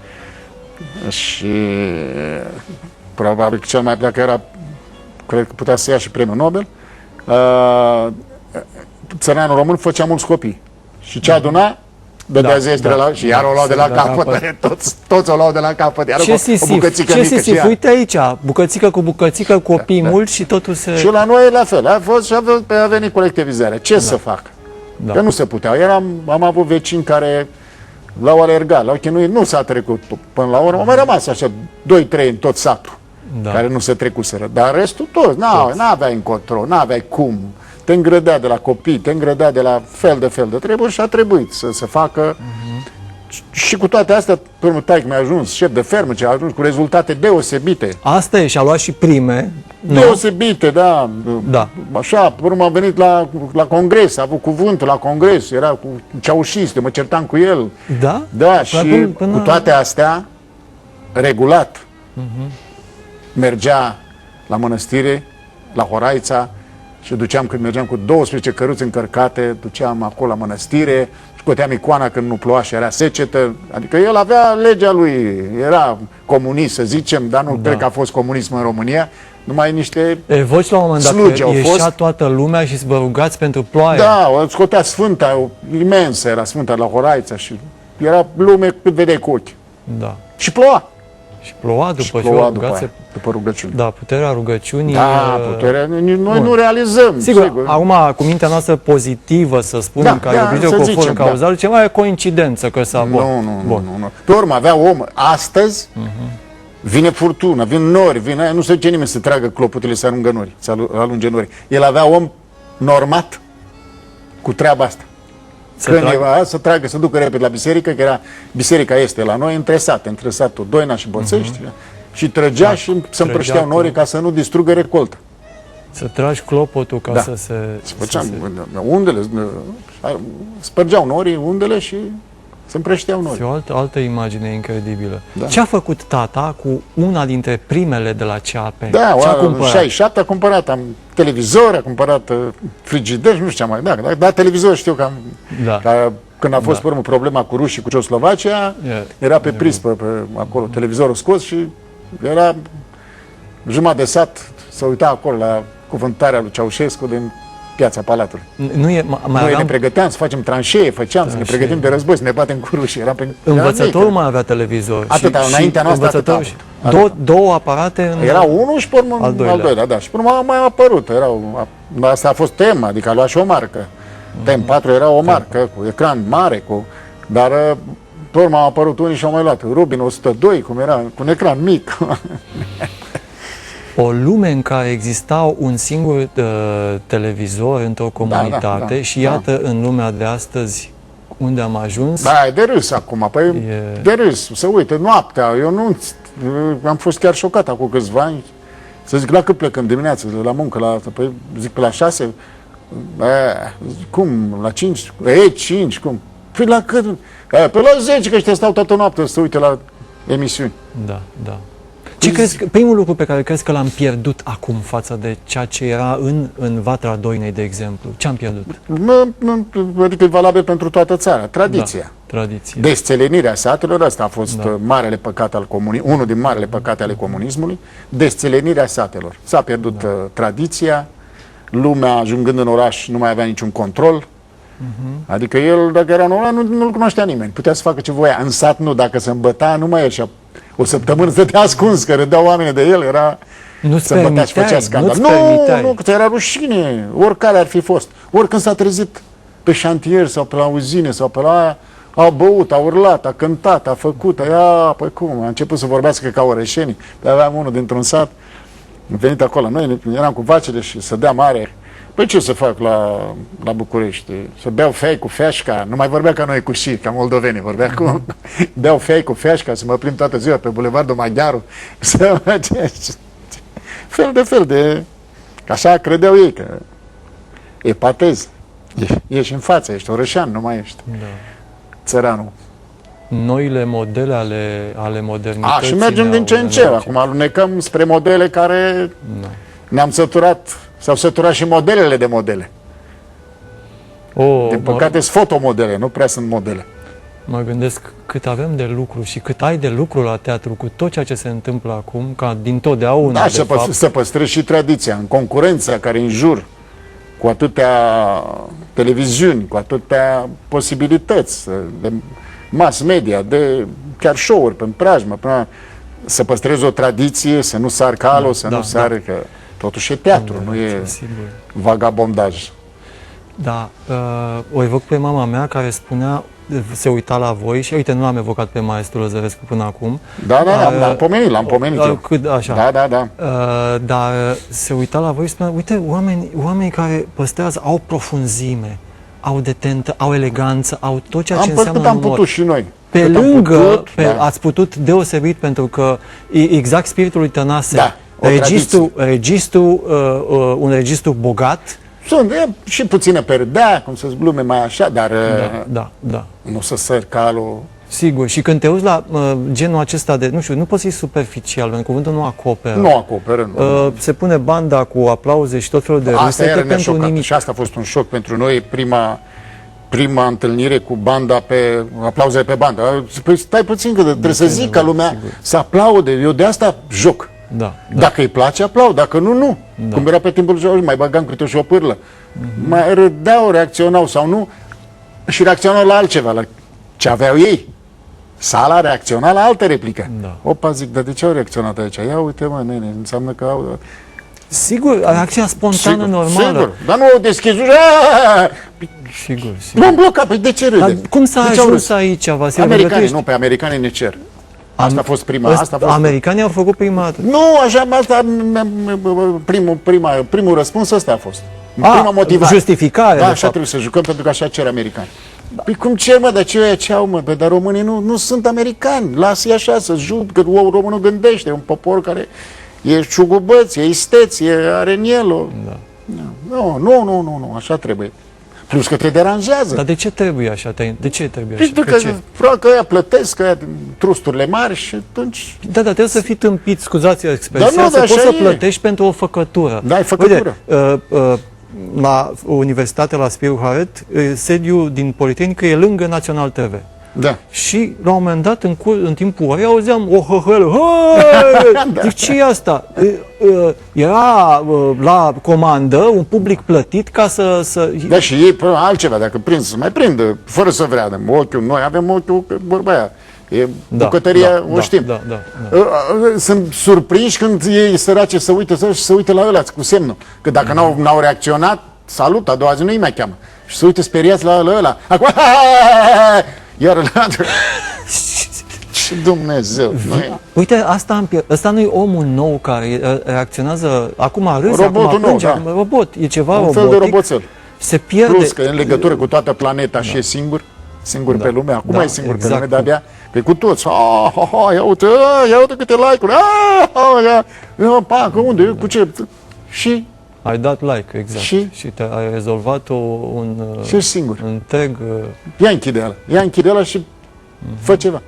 Și probabil că cel mai pleacă era, cred că putea să ia și premiul Nobel, țăranul român făcea mulți copii. Și ce aduna? Dădea zestre la, și iar o luau de la capăt. Toți o luau de la capăt. Iar ce bucățică mică și ea. Uite aici, bucățică cu bucățică, copii mulți și totul se... Și la noi la fel. A venit colectivizarea. Ce să fac? Că nu se putea. Am avut vecini care l-au alergat, l-au chinuit. Nu s-a trecut până la urmă. Au mai rămas așa 2-3 în tot satul care nu se trecuseră. Dar restul toți. N-aveai încotro, n-aveai cum. Te îngrădea de la copii, te îngrădea de la fel de treburi și a trebuit să se facă. Și cu toate astea, până taică mi-a ajuns șef de fermă, ce a ajuns cu rezultate deosebite. Asta e, și-a luat și prime. Deosebite, da. Așa, până urmă am venit la congres, a avut cuvântul la congres, era cu Ceaușiste, mă certam cu el. Da? Da, și cu toate astea, regulat, mergea la mănăstire, la Horaița, și când mergeam cu 12 căruți încărcate, duceam acolo la mănăstire, scoteam icoana când nu ploua și era secetă. Adică el avea legea lui, era comunist, să zicem, dar nu cred că a fost comunism în România, numai niște voci la un moment dat că ieșea toată lumea și să vă rugați pentru ploaie. Da, o scotea Sfânta, imensă era Sfânta la Horaița și era lume cât vedeai cu ochi. Da. Și ploua. Și ploua după rugăciuni. Da, puterea rugăciunii. Da, puterea. Noi nu realizăm. Sigur, acum, cu mintea noastră pozitivă, să spunem, care obiectiv cu foră cauzală, ce mai e coincidență că s-a... Nu. Pe urmă, avea om. Astăzi vine furtună, vin nori, nu se duce nimeni să tragă clopotele, să alunge nori. El avea om normat cu treaba asta. Să tragă, să ducă repede la biserică, că biserica este la noi, între satul Doina și Boțești, și trăgea și se împrășteau norii ca să nu distrugă recolta. Să tragi clopotul ca să se... Undele, spărgeau norii, undele și se împrășteau norii. O altă imagine incredibilă. Da. Ce a făcut tata cu una dintre primele de la CAP? Da, în 67 a cumpărat televizor, a cumpărat frigider, nu știu ce mai. Da, televizor știu că când a fost pe urmă problema cu rușii, cu Ceoslovacia, era pe prispă acolo, televizorul scos și era jumătate de sat, să uita acolo la cuvântarea lui Ceaușescu din Piața Palatului. Noi ne pregăteam să facem tranșee, să ne pregătim de război, să ne batem cu rușii. Învățătorul mai avea televizor. Atâta, înaintea noastră atâta. Două aparate. Era unul și pe urmă al doilea. Da. Și pe urmă a mai apărut. Asta a fost tema, adică a luat și o marcă. TEM 4 era o marcă, cu ecran mare, dar pe urmă au apărut unii și au mai luat. Rubin 102, cum era, cu un ecran mic. O lume în care exista un singur televizor într-o comunitate și iată în lumea de astăzi unde am ajuns. Da, e de râs acum, de râs, să uite, noaptea, eu nu am fost chiar șocat acum câțiva ani, să zic, la cât plecăm dimineața, la muncă, zic pe la 6, cum, la 5, 5, cum? Păi la cât? Pe la 10, că ăștia stau toată noaptea să uite la emisiuni. Da. Ce crezi, primul lucru pe care crezi că l-am pierdut acum față de ceea ce era în Vatra Doinei, de exemplu? Ce am pierdut? Adică e valabil pentru toată țara. Tradiția. Tradiție. Desțelenirea satelor, asta a fost marele păcat al comunismului, unul din marele păcate ale comunismului. Desțelenirea satelor. S-a pierdut tradiția, lumea ajungând în oraș nu mai avea niciun control. Adică el, dacă era în oraș, nu-l cunoștea nimeni. Putea să facă ce voia. În sat nu, dacă se îmbăta, nu mai ieșea. O săptămână stătea ascuns, că râdeau oamenii de el, se îmbătea și făcea scandal. Nu, că era rușine, oricare ar fi fost. Oricând s-a trezit pe șantier sau pe la uzine sau pe la aia, a băut, a urlat, a cântat, a făcut, păi cum, a început să vorbească ca orășenii. Aveam unul dintr-un sat, am venit acolo, noi eram cu vacile și se dea mare, Păi ce să fac la București? Să beau fei cu feșca? Nu mai vorbea ca noi cu și, ca moldovenii, vorbea cu... beau fei cu feșca, să mă plimb toată ziua pe Bulevardul Maghiaru, să fel de... Așa credeau ei, că epatezi. Ești în față, ești orășean, nu mai ești țăranul. Noile modele ale modernității. Și mergem din ce în ce. Acum alunecăm spre modele care ne-am săturat, s-au săturat și modelele de modele. Din păcate sunt fotomodele, nu prea sunt modele. Mă gândesc cât avem de lucru și cât ai de lucru la teatru cu tot ceea ce se întâmplă acum, ca din totdeauna. Da, să păstrezi și tradiția, în concurența care în jur, cu atâtea televiziuni, cu atâtea posibilități de mass media, de chiar show-uri pe preajmă, să păstrezi o tradiție, să nu sar calul, să nu sare, că totuși e teatru, nu e vagabondaj. Da, o evoc pe mama mea care spunea, se uita la voi și uite, nu l-am evocat pe maestru Lăzărescu până acum. Da, l-am pomenit eu. Așa. Da. Dar se uita la voi și spunea, uite, oamenii care păstrează, au profunzime, au detentă, au eleganță, au tot ceea ce înseamnă am putut și noi. Pe lângă, ați putut deosebit, pentru că exact spiritul lui Tănase, un registru bogat. Sunt și puțină perdea, cum să-ți glume mai așa, dar nu să sări calul. Sigur, și când te uiți la genul acesta de, nu știu, nu poți fi superficial, pentru că cuvântul nu acoperă. Nu acoperă, nu. Se pune banda cu aplauze și tot felul de râsete pentru nimic. Și asta a fost un șoc pentru noi, prima întâlnire cu banda pe aplauze pe bandă. Păi stai puțin, că trebuie să zic ca lumea să aplaude. Eu de asta joc. Dacă îi place, aplaud. Dacă nu, nu. Cum era pe timpul jocului, mai băgam câte o șopârlă. Mai râdeau, reacționau sau nu și reacționau la altceva, la ce aveau ei. Sala reacționa la altă replică. Opa, zic, dar de ce au reacționat aici? Ia uite, mă, nene, înseamnă că au... Sigur, reacția spontană, normală. Sigur, dar nu deschizi ușa. Sigur. M-am blocat, păi de ce râde? Dar cum s-a ajuns aici, Vasile? Americanii, nu, pe americanii ne cer. Asta a fost prima. Americanii au făcut prima dată. Nu, așa, asta, primul răspuns ăsta a fost. Prima motivare. Justificare. Da, așa trebuie să jucăm, pentru că așa cer americani. Păi cum cer, mă, dar ce au, mă? Dar românii nu sunt americani. Lasă-i așa să jud, că românul gândește. E un popor care e șugubăț, e isteț, are în el. Nu, așa trebuie. Plus că te deranjează. Dar de ce trebuie așa? De ce trebuie așa? Pentru că ăia plătesc, ăia trusturile mari și atunci... Da, dar trebuie să fii tâmpit, scuzați expresia, să poți să plătești pentru o făcătură. Da, e făcătură. La Universitatea la Spiru Haret, sediul din Politehnică e lângă Național TV. Da. Și la un moment dat, în timpul orei, auzeam o hăhălă. Zic, ce e asta? Era la comandă un public plătit ca să... Da, și ei altceva, dacă prind, să mai prindă, fără să vrea. Ochiul, noi avem ochiul, vorba aia. E bucătăria, o știm. Sunt surprinși când ei sărace să uită la ăla cu semnul. Că dacă n-au reacționat, salut, a doua zi nu-i mai cheamă. Și se uită speriați la ăla. Acum, iar ăla... Ce Dumnezeu! Uite, ăsta nu e omul nou care reacționează, acum râzi, robotul nou, da. Robot, e ceva robotic. Un fel de roboțel. Se pierde. Plus că e în legătură cu toată planeta și e singur pe lume. Acum e singur pe lume, de-abia pe cu toți. Ia uite câte like-uri. Unde? Cu ce? Și... Ai dat like, exact. Și ai rezolvat un întreg... Ia închide ăla și fă ceva.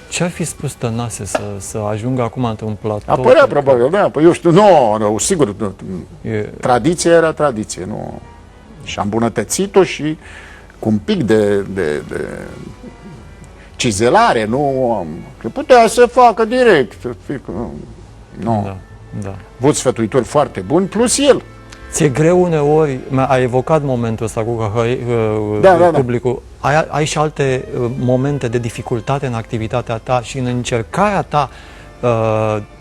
Ce ar fi spus Tănase să ajungă acum într-un platou? Apărea probabil, da. Păi eu știu, nu, sigur, tradiția era tradiție, nu. Și am îmbunătățit-o și cu un pic de cizelare, nu. Că putea să facă direct. Nu. Da. Vot sfătuitori foarte buni, plus el. Ți-e greu uneori, ai evocat momentul ăsta cu publicul, ai și alte momente de dificultate în activitatea ta și în încercarea ta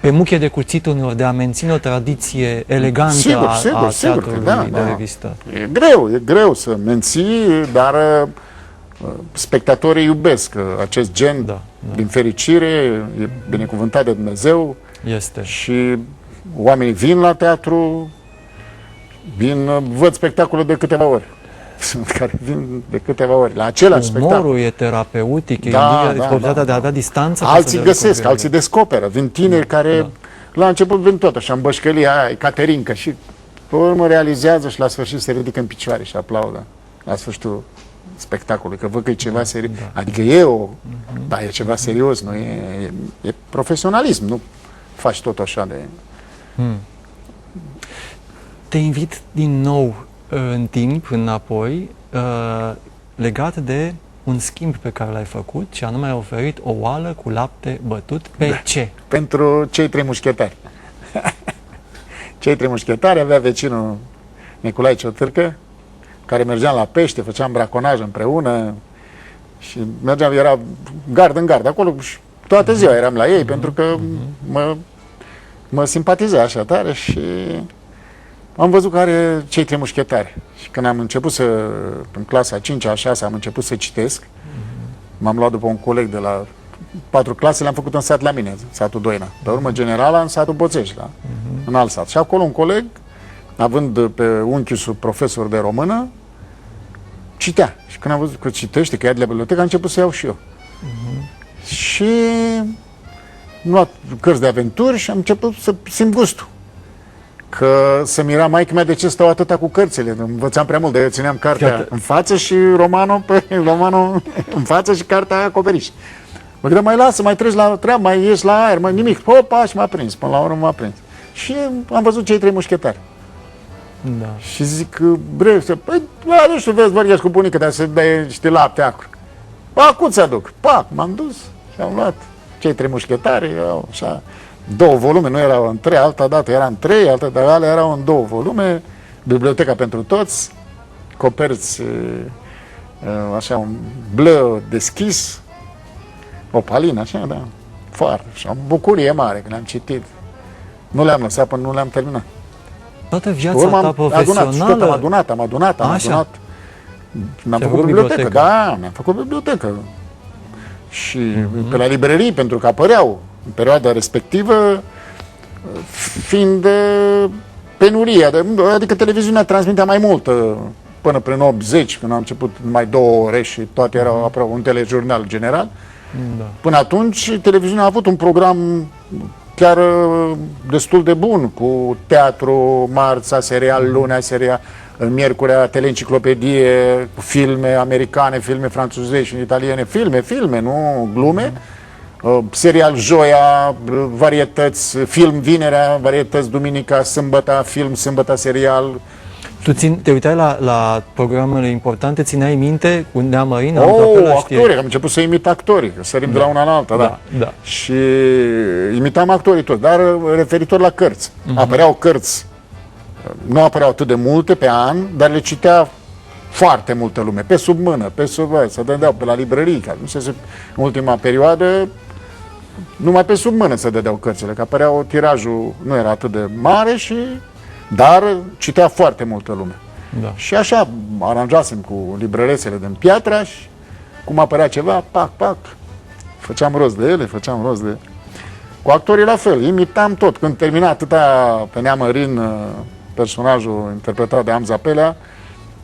pe muche de cuțit uneori de a menține o tradiție elegantă a teatrului de revistă. E greu să menții, dar spectatorii iubesc acest gen, din fericire, e binecuvântat de Dumnezeu. Este. Și oamenii vin la teatru Văd spectacole de câteva ori. Sunt care vin de câteva ori, la același spectacol. Umorul e terapeutic, e posibilitatea de a avea distanță. Alții găsesc, alții descoperă. Vin tineri care la început vin tot așa, în bășcălia aia, Caterinca, și pe urmă realizează și la sfârșit se ridică în picioare și aplaudă la sfârșitul spectacolului, că văd că e ceva serios. Adică da, e ceva serios, nu e profesionalism, nu faci tot așa de... Te invit din nou în timp, înapoi, legat de un schimb pe care l-ai făcut, și anume ai oferit o oală cu lapte bătut pe ce? Pentru cei trei mușchetari. Cei trei mușchetari, avea vecinul Nicolae Ciotârcă, care mergeam la pește, făceam braconaj împreună și mergeam, era gard în gard acolo și toată ziua eram la ei, pentru că mă simpatiza așa tare și am văzut că are cei trei mușchetari. Și când am început în clasa 5-a, 6-a, am început să citesc, m-am luat după un coleg de la 4 clase, le-am făcut în sat la mine, satul Doina. Pe urmă, generala, în satul Boțești, în alt sat. Și acolo un coleg, având pe unchiul profesor de română, citea. Și când am văzut că citește, că ia de la bibliotecă, am început să iau și eu. Și am luat cărți de aventuri și am început să simt gustul. Că se mira maică mea de ce stau atâta cu cărțile. Învățam prea mult, de eu țineam cartea în față și romanul în față și cartea acoperiș. Mă gândeam, mai lasă, mai treci la treabă, mai ieși la aer, mai nimic. Opa, și m-a prins. Până la urmă m-a prins. Și am văzut cei trei mușchetari. Da. Și zic, păi, nu știu, vezi, vorbești cu bunica, dar să dai niște lapte acru. Acum ți aduc. Pac, m-am dus și am luat cei trei mușchetari, erau așa, 2 volume, nu erau în 3, altă dată era în 3, altă dată alea erau în 2 volume, Biblioteca pentru toți, coperți, așa, un bleu deschis, o palină, așa, da, foarte, așa, o bucurie mare când am citit. Nu le-am lăsat până nu le-am terminat. Toată viața ta profesională? Am adunat. Mi-am făcut bibliotecă, da, mi-am făcut bibliotecă. Și pe la librării, pentru că apăreau în perioada respectivă, fiind penuria, adică televiziunea transmitea mai mult, până prin 80, când am început numai 2 ore și toate erau aproape un telejurnal general. Da. Până atunci, televiziunea a avut un program chiar destul de bun, cu teatru, marța, serial, lunea, serial, miercurea, teleenciclopedie, filme americane, filme franțuzești și italiene, filme, nu glume, serial joia, varietăți, film vinerea, varietăți duminica, sâmbătă, film, sâmbătă, serial. Tu te uitai la programele importante, țineai minte cu Neamărin? Actori, am început să imit actorii, că sărim de la una în alta, da. Și imitam actorii toți, dar referitor la cărți. Apăreau cărți, nu apăreau atât de multe pe an, dar le citea foarte multă lume, pe sub mână, se dădeau pe la librării, că în ultima perioadă numai pe sub mână se dădeau cărțile, că apăreau, tirajul nu era atât de mare, dar citea foarte multă lume. Da. Și așa aranjasem cu librărețele din Piatra și cum apărea ceva, pac, făceam rost de ele. Cu actorii la fel, imitam tot. Când termina atâta pe Neamărin, personajul interpretat de Amza Pelea,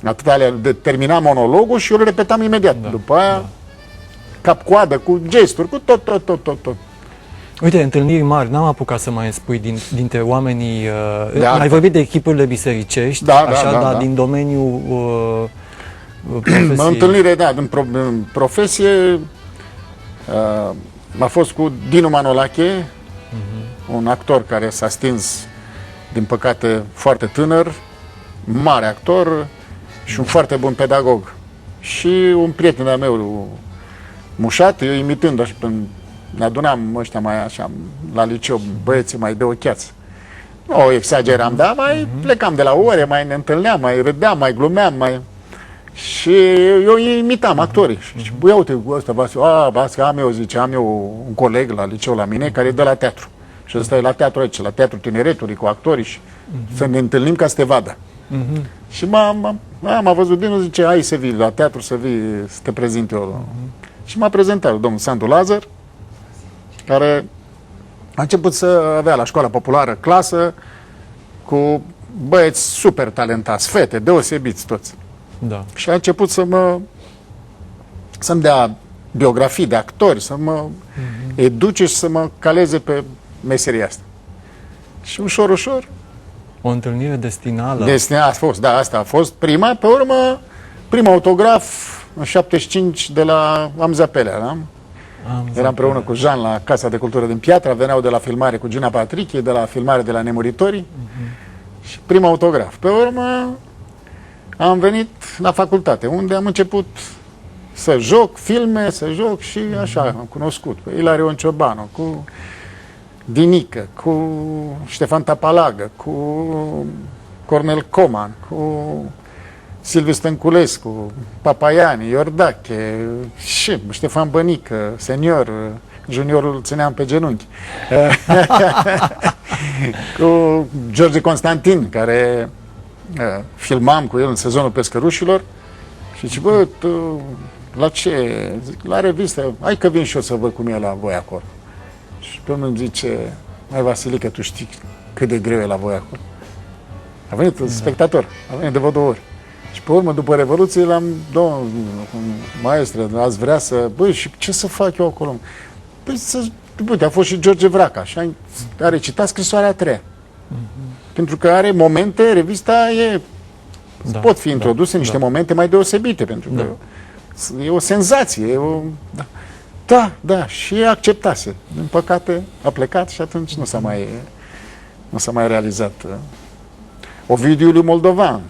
atâta termina monologul și eu îl repetam imediat. Da. După aia, cap-coadă, cu gesturi, cu tot. Uite, întâlniri mari, n-am apucat să mai spui dintre oamenii... ai vorbit de echipurile bisericești, dar din domeniul profesiei. Întâlnire, în profesie a fost cu Dinu Manolache, un actor care s-a stins, din păcate, foarte tânăr, mare actor și un foarte bun pedagog. Și un prieten al meu, Mușat, eu imitând așa, ne adunam ăștia mai așa, la liceu, băieții mai de ocheați. Nu exageram, dar mai plecam de la ore, mai ne întâlneam, mai râdeam, mai glumeam, și eu imitam actorii. Și ia uite, ăsta, Vasca, am eu un coleg la liceu la mine care e de la teatru. Și ăsta e la teatru aici, la Teatrul Tineretului, cu actorii și să ne întâlnim ca să te vadă. Și m-a văzut Dinu, zice, hai să vii la teatru, să te prezint eu. Și m-a prezentat domnul Sandu Lazar, care a început să avea la școala populară clasă cu băieți super talentați, fete, deosebiți toți. Da. Și a început să-mi dea biografii de actori, să mă educe și să mă caleze pe meseria asta. Și ușor, ușor... O întâlnire destinală. A fost, da, asta a fost prima. Pe urmă, primul autograf, în 75, de la Amza Pelea, da? Eram împreună cu Jean la Casa de Cultură din Piatra, veneau de la filmare cu Gina Patrichie, de la filmare de la Nemuritorii. Și primul autograf. Pe urmă, am venit la facultate, unde am început să joc filme, să joc și așa, am cunoscut pe Ilarion Ciobanu, cu Dinică, cu Ștefan Tapalagă, cu Cornel Coman, cu Silviu Stănculescu, Papaiani, Iordache, și Ștefan Bănică, senior, juniorul țineam pe genunchi. Cu George Constantin, care filmam cu el în sezonul Pescărușilor. Și zice, bă, tu, la ce? Zic, la revistă, hai că vin și eu să văd cum e la voi acolo. Și pe urmă îmi zice, mai Vasilică, tu știi cât de greu e la voi acolo? A venit spectator, a venit de vreo 2 ori. Și pe urmă, după Revoluție, l-am, domnul maestră, ați vrea să, băi, și ce să fac eu acolo? Păi uite, a fost și George Vraca și a recitat Scrisoarea a 3-a. Pentru că are momente, revista e, pot fi introduse niște momente mai deosebite, pentru că e o senzație, e o... Da, și acceptase. Din păcate, a plecat și atunci nu s-a mai realizat. Ovidiu Iuliu Moldovan,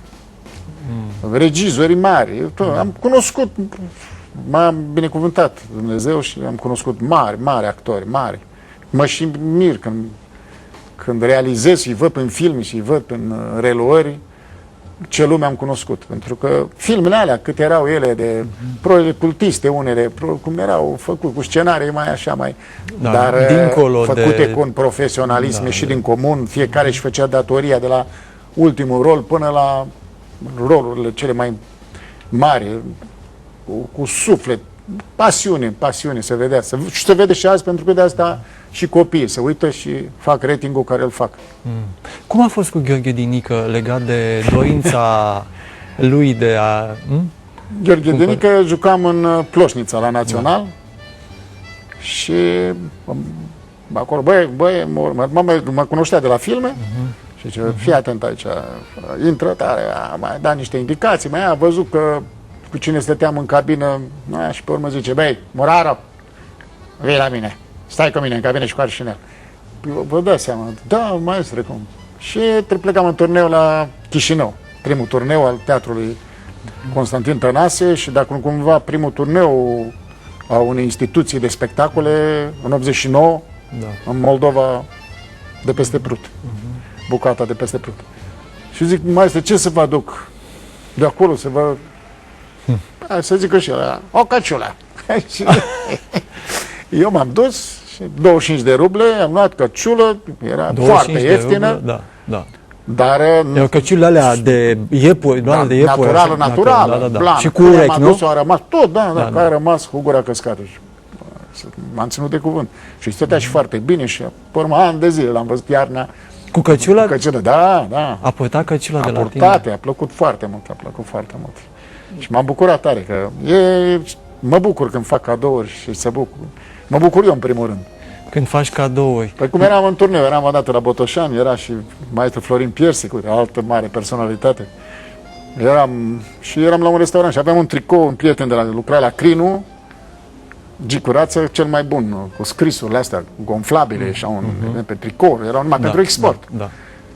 regizorii mari, am cunoscut, m-a binecuvântat Dumnezeu și am cunoscut mari actori, mari. Mă și mir când realizez și îi văd în filme și îi văd în reluări ce lume am cunoscut. Pentru că filmele alea, cât erau ele de proiecte cultiste, unele, cum erau făcute cu scenarii mai așa, mai... dar făcute cu un profesionalism ieșit din comun, fiecare își făcea datoria de la ultimul rol până la rolurile cele mai mari, cu suflet, pasiune se vedea. Și se vede și azi, pentru că de asta și copiii se uită și fac ratingul care îl fac. Cum a fost cu Gheorghe Dinică legat de dorința lui de a... Gheorghe Dinică jucam în Ploșnița la Național și acolo, băi, mă cunoștea de la filme și zice, fii atent aici, intră tare, mai dat niște indicații, mai a văzut că cu cine stăteam în cabină și pe urmă zice, băi, Muraro, vii la mine, stai cu mine în cabină și cu arșinel. Vă dați seama, da, maestre, cum? Și plecam în turneu la Chișinău, primul turneu al teatrului Constantin Tănase și dacă cumva primul turneu a unei instituții de spectacole în 89, în Moldova, de peste Prut, bucata de peste Prut. Și zic, maestre, ce să vă aduc de acolo, să vă... să zică și ăla, o căciulă. Eu m-am dus și 25 de ruble, am luat căciulă, era foarte ieftină. Dar e o căciulă alea de iepuri, doar de iepuri. Naturală, blană. Și cu urechi, nu? A rămas tot, că a rămas cu gura căscată. M-am ținut de cuvânt. Și stătea și foarte bine și pe urmă ani de zile l-am văzut iarna. Cu căciula? Cu căciulă, da. A purtat căciula de la tine? A plăcut foarte mult, Și m-am bucurat tare, că mă bucur când fac cadouri și se bucur. Mă bucur eu în primul rând. Când faci cadouri. Păi cum eram în turneu, eram odată la Botoșani, era și maestru Florin Piersic, o altă mare personalitate. Eram la un restaurant și aveam un tricou, un prieten de la lucra la Crinu, Gicurață, cel mai bun, cu scrisurile astea gonflabile și pe tricou, era numai pentru export.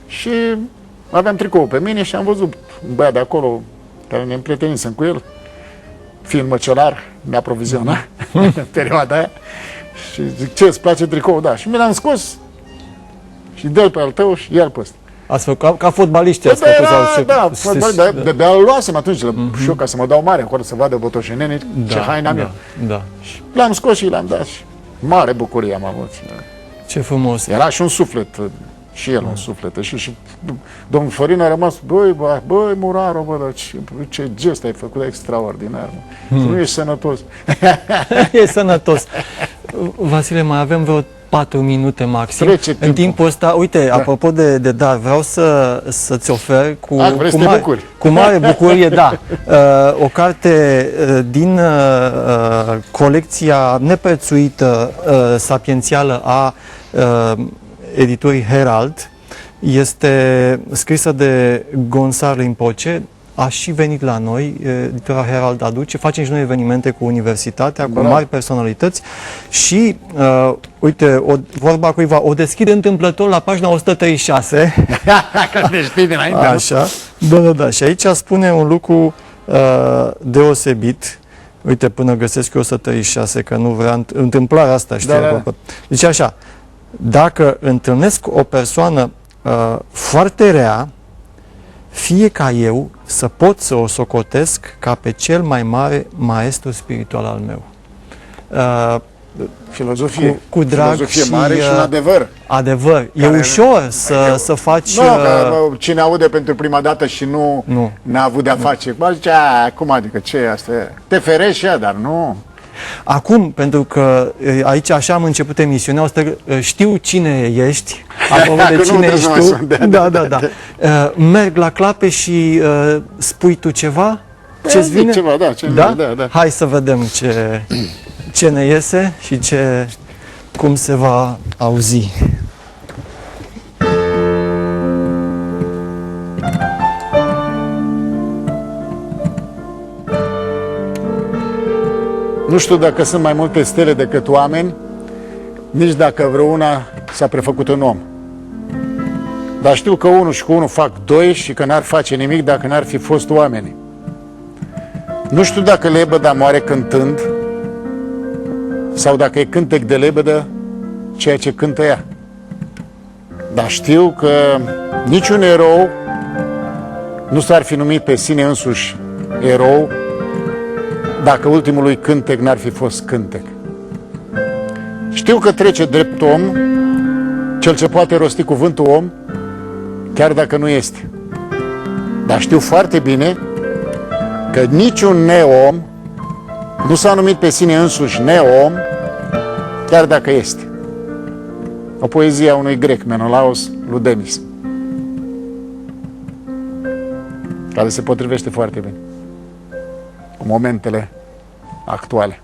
Și aveam tricou pe mine și am văzut un băiat de acolo, care ne împrietenisem cu el, fiind măcelar, mi-a provizionat în perioada aia. Și zic, ce, îți place tricou? Da. Și mi l-am scos și dă-l pe al tău și ia-l pe ăsta. Ați făcut ca fotbaliștii ați făcut? De-abia îl luasem atunci și eu ca să mă dau mare acolo să vadă botoșeneni ce haine am eu. Și l-am scos și l-am dat și mare bucurie am avut. Ce frumos. Era și un suflet, și el un suflet. Și domnul Florin a rămas, băi, Muraro, dar ce gest ai făcut extraordinar. Nu ești sănătos. E sănătos. Vasile, mai avem vreo 4 minute maxim. Trece În timpul. timpul ăsta, uite, apropo de dar, vreau să-ți ofer Vrei să te bucuri. cu mare bucurie, da, o carte din colecția neprețuită sapiențială a editurii Herald. Este scrisă de Gonçalo Rinpoche, a și venit la noi, editura Herald aduce, facem și noi evenimente cu universitatea, cu mari personalități și, uite, vorba cuiva, o deschide întâmplător la pagina 136. Că te știi dinainte. Așa, da. Și aici spune un lucru deosebit. Uite, până găsesc eu 136, că nu vrea întâmplarea asta, știi? Da. Deci așa, dacă întâlnesc o persoană foarte rea, fie ca eu să pot să o socotesc ca pe cel mai mare maestru spiritual al meu. Filozofie. Cu drag Filozofie și, mare și un adevăr. Adevăr. E ușor să faci... Nu, că cine aude pentru prima dată și nu n-a avut de-a face, bă, zice, cum adică, ce e asta? Te ferești ea, dar nu. Acum, pentru că aici așa am început emisiunea, o să știu cine ești, apropo de cine ești tu. Da. Merg la clape și spui tu ceva? Ce-ți vine? Ceva, da. Hai să vedem ce ne iese și cum se va auzi. Nu știu dacă sunt mai multe stele decât oameni, nici dacă vreuna s-a prefăcut în om. Dar știu că 1 și cu 1 fac 2 și că n-ar face nimic dacă n-ar fi fost oameni. Nu știu dacă lebăda moare cântând sau dacă e cântec de lebădă ceea ce cântă ea. Dar știu că niciun erou nu s-ar fi numit pe sine însuși erou dacă ultimul lui cântec n-ar fi fost cântec. Știu că trece drept om cel ce poate rosti cuvântul om, chiar dacă nu este. Dar știu foarte bine că niciun neom nu s-a numit pe sine însuși neom, chiar dacă este. O poezie a unui grec, Menelaos Ludemis, care se potrivește foarte bine cu momentele actuale.